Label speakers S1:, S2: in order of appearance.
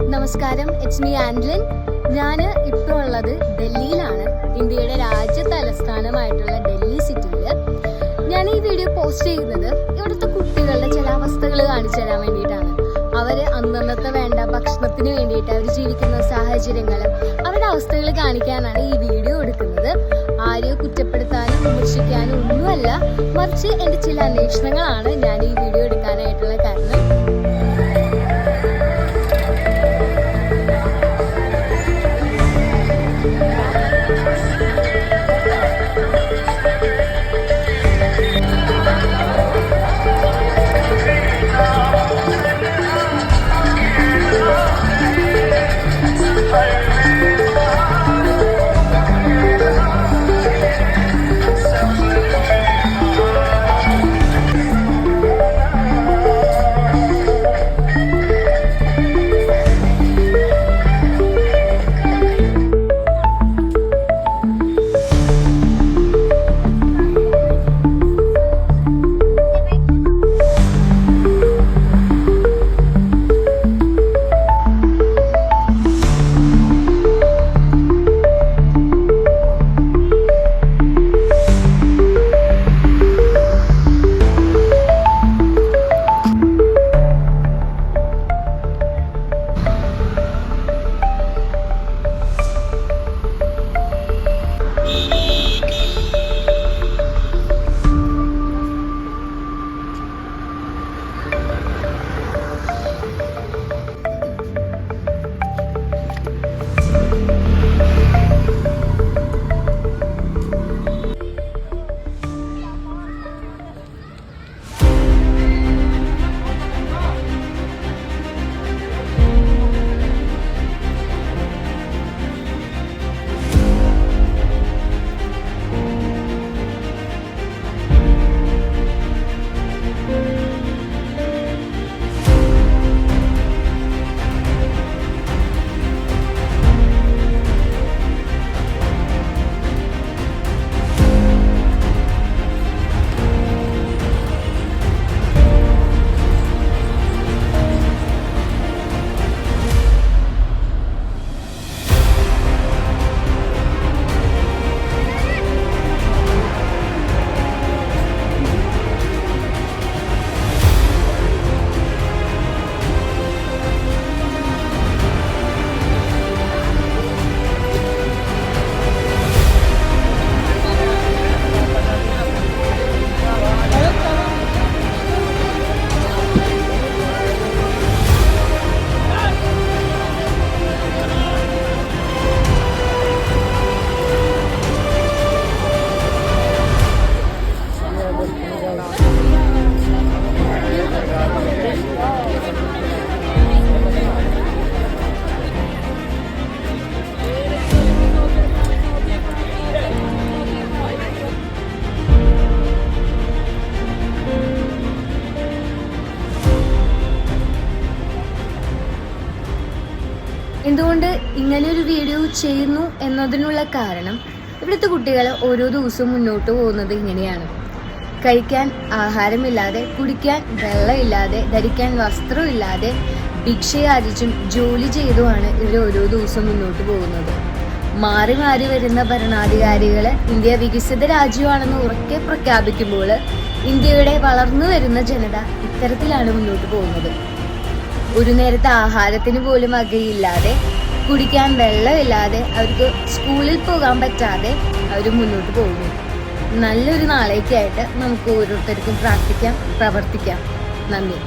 S1: നമസ്കാരം, it's me ആൻഡ്ലിൻ. ഞാൻ ഇപ്പോൾ ഉള്ളത് ഡൽഹിയിലാണ്, ഇന്ത്യയുടെ രാജ്യ തലസ്ഥാനമായിട്ടുള്ള ഡൽഹി സിറ്റിയിൽ. ഞാൻ ഈ വീഡിയോ പോസ്റ്റ് ചെയ്യുന്നത് ഇവിടുത്തെ കുട്ടികളുടെ ചില അവസ്ഥകൾ കാണിച്ചു തരാൻ വേണ്ടിയിട്ടാണ്. അവർ അന്നന്നത്തെ വേണ്ട ഭക്ഷണത്തിന് വേണ്ടിയിട്ട് അവർ ജീവിക്കുന്ന സാഹചര്യങ്ങൾ, അവരുടെ അവസ്ഥകൾ കാണിക്കാനാണ് ഈ വീഡിയോ എടുക്കുന്നത്. ആരെയോ കുറ്റപ്പെടുത്താനും വിമർശിക്കാനും ഒന്നുമല്ല, മറിച്ച് എൻ്റെ ചില അന്വേഷണങ്ങളാണ് ഞാൻ ഈ വീഡിയോ എടുക്കാനായിട്ടുള്ള കാരണം. എന്തുകൊണ്ട് ഇങ്ങനെയൊരു വീഡിയോ ചെയ്യുന്നു എന്നതിനുള്ള കാരണം, ഇവിടുത്തെ കുട്ടികൾ ഓരോ ദിവസവും മുന്നോട്ട് പോകുന്നത് ഇങ്ങനെയാണ്. കഴിക്കാൻ ആഹാരമില്ലാതെ, കുടിക്കാൻ വെള്ളമില്ലാതെ, ധരിക്കാൻ വസ്ത്രമില്ലാതെ, ഭിക്ഷയാചിച്ചും ജോലി ചെയ്തുമാണ് ഇവർ ഓരോ ദിവസവും മുന്നോട്ട് പോകുന്നത്. മാറി മാറി വരുന്ന ഭരണാധികാരികൾ ഇന്ത്യ വികസിത രാജ്യമാണെന്ന് ഉറക്കെ പ്രഖ്യാപിക്കുമ്പോൾ ഇന്ത്യയുടെ വളർന്നു വരുന്ന ജനത ഇത്തരത്തിലാണ് മുന്നോട്ട് പോകുന്നത്. ഒരു നേരത്തെ ആഹാരത്തിന് പോലും വകയില്ലാതെ, കുടിക്കാൻ വെള്ളമില്ലാതെ, അവർക്ക് സ്കൂളിൽ പോകാൻ പറ്റാതെ അവർ മുന്നോട്ട് പോകുന്നു. നല്ലൊരു നാളേക്കായിട്ട് നമുക്ക് ഓരോരുത്തർക്കും പ്രാർത്ഥിക്കാം, പ്രവർത്തിക്കാം. നന്ദി.